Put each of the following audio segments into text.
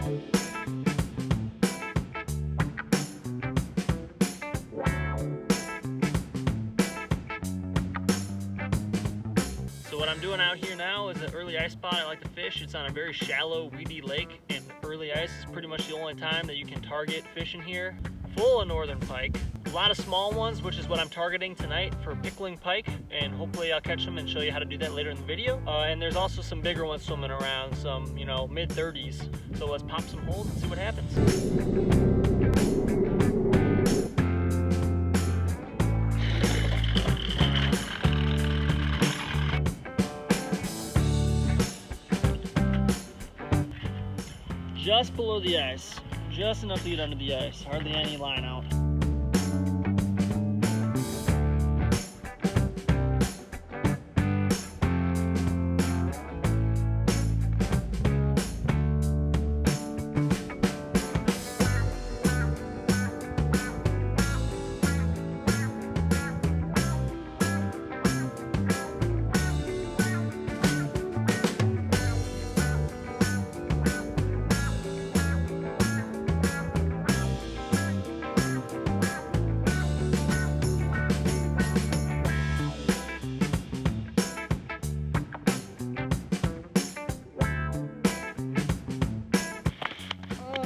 So what I'm doing out here now is an early ice spot I like to fish. It's on a very shallow, weedy lake, and early ice is pretty much the only time that you can target fishing here. Full of northern pike. A lot of small ones, which is what I'm targeting tonight for pickling pike, and hopefully I'll catch them and show you how to do that later in the video. And there's also some bigger ones swimming around, some, you know, mid-30s. So let's pop some holes and see what happens. Just below the ice, just enough to get under the ice, hardly any line out.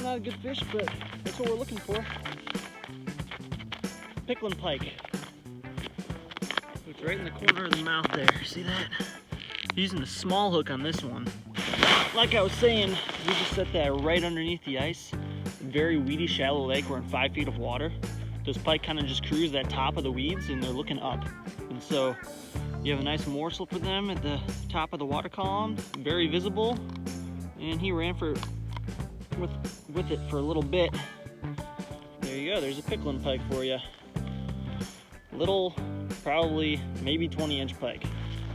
Not a good fish, but that's what we're looking for. Pickling pike. It's right in the corner of the mouth there. See that? Using a small hook on this one. Like I was saying, we just set that right underneath the ice. Very weedy, shallow lake. We're in 5 feet of water. Those pike kind of just cruise that top of the weeds and they're looking up. And so you have a nice morsel for them at the top of the water column. Very visible. And he ran with it for a little bit. There you go, there's a pickling pike for you. Little, probably maybe 20-inch pike.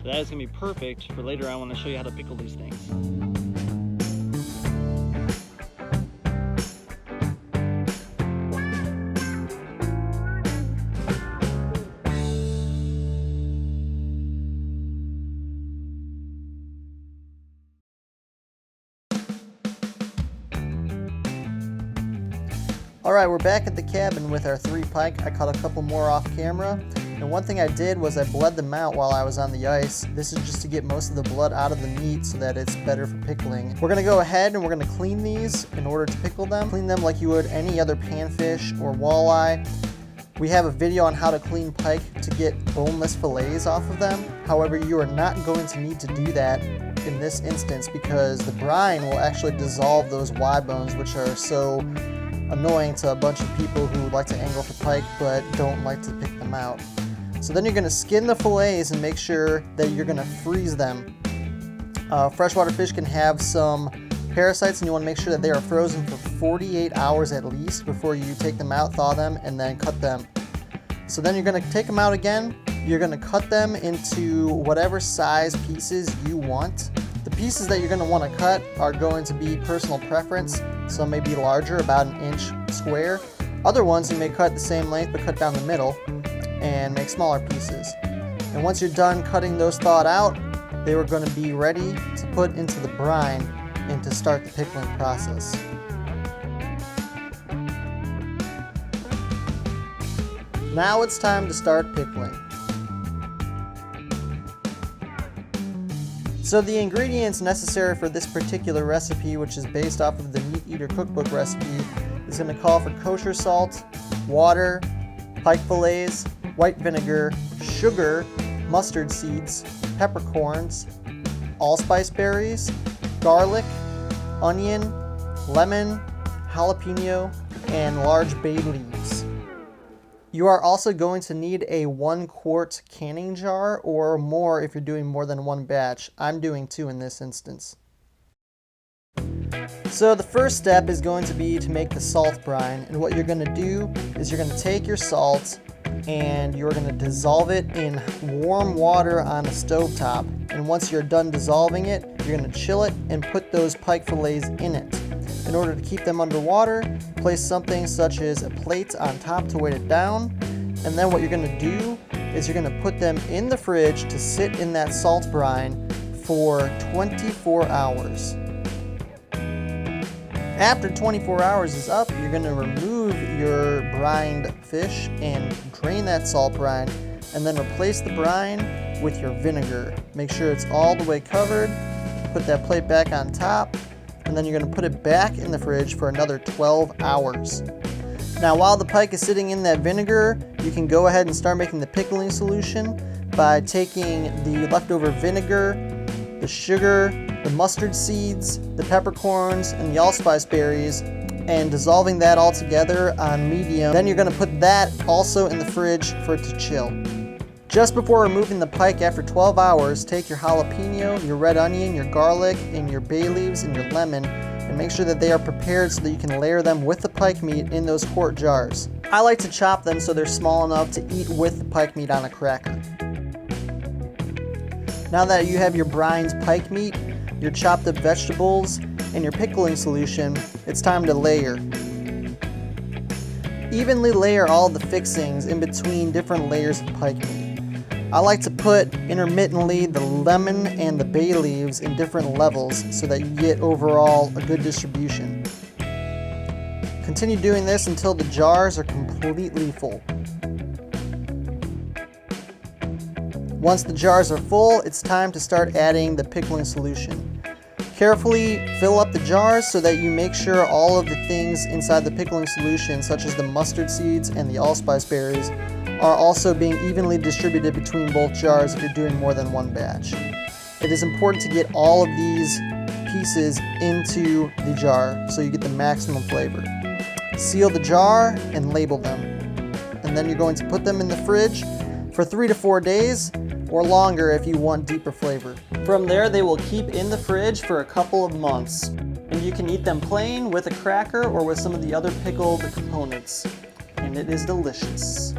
So that is gonna be perfect for later on when I show you how to pickle these things. Alright, we're back at the cabin with our 3 pike. I caught a couple more off camera. And one thing I did was I bled them out while I was on the ice. This is just to get most of the blood out of the meat so that it's better for pickling. We're going to go ahead and we're going to clean these in order to pickle them. Clean them like you would any other panfish or walleye. We have a video on how to clean pike to get boneless fillets off of them. However, you are not going to need to do that in this instance because the brine will actually dissolve those Y bones, which are so annoying to a bunch of people who like to angle for pike but don't like to pick them out. So then you're going to skin the fillets and make sure that you're going to freeze them. Freshwater fish can have some parasites and you want to make sure that they are frozen for 48 hours at least before you take them out, thaw them, and then cut them. So then you're going to take them out again. You're going to cut them into whatever size pieces you want. The pieces that you're going to want to cut are going to be personal preference. Some may be larger, about 1 inch square. Other ones you may cut the same length but cut down the middle and make smaller pieces. And once you're done cutting those thawed out, they were going to be ready to put into the brine and to start the pickling process. Now it's time to start pickling. So the ingredients necessary for this particular recipe, which is based off of the Meat Eater Cookbook recipe, is going to call for kosher salt, water, pike fillets, white vinegar, sugar, mustard seeds, peppercorns, allspice berries, garlic, onion, lemon, jalapeno, and large bay leaves. You are also going to need a 1 quart canning jar or more if you're doing more than 1 batch. I'm doing 2 in this instance. So the first step is going to be to make the salt brine, and what you're going to do is you're going to take your salt and you're going to dissolve it in warm water on a stovetop, and once you're done dissolving it, you're going to chill it and put those pike fillets in it. In order to keep them underwater, place something such as a plate on top to weight it down, and then what you're going to do is you're going to put them in the fridge to sit in that salt brine for 24 hours. After 24 hours is up, you're going to remove your brined fish and drain that salt brine, and then replace the brine with your vinegar. Make sure it's all the way covered. Put that plate back on top, and then you're going to put it back in the fridge for another 12 hours. Now, while the pike is sitting in that vinegar, you can go ahead and start making the pickling solution by taking the leftover vinegar, the sugar, the mustard seeds, the peppercorns, and the allspice berries, and dissolving that all together on medium. Then you're going to put that also in the fridge for it to chill. Just before removing the pike after 12 hours, take your jalapeno, your red onion, your garlic, and your bay leaves and your lemon, and make sure that they are prepared so that you can layer them with the pike meat in those quart jars. I like to chop them so they're small enough to eat with the pike meat on a cracker. Now that you have your brined pike meat, your chopped up vegetables, and your pickling solution, it's time to layer. Evenly layer all the fixings in between different layers of pike meat. I like to put intermittently the lemon and the bay leaves in different levels so that you get overall a good distribution. Continue doing this until the jars are completely full. Once the jars are full, it's time to start adding the pickling solution. Carefully fill up the jars so that you make sure all of the things inside the pickling solution, such as the mustard seeds and the allspice berries, are also being evenly distributed between both jars if you're doing more than one batch. It is important to get all of these pieces into the jar so you get the maximum flavor. Seal the jar and label them. And then you're going to put them in the fridge for 3 to 4 days, or longer if you want deeper flavor. From there, they will keep in the fridge for a couple of months, and you can eat them plain with a cracker or with some of the other pickled components, and it is delicious.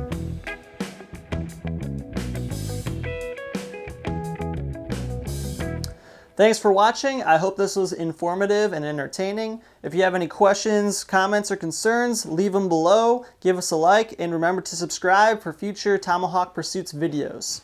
Thanks for watching. I hope this was informative and entertaining. If you have any questions, comments, or concerns, leave them below, give us a like, and remember to subscribe for future Tomahawk Pursuits videos.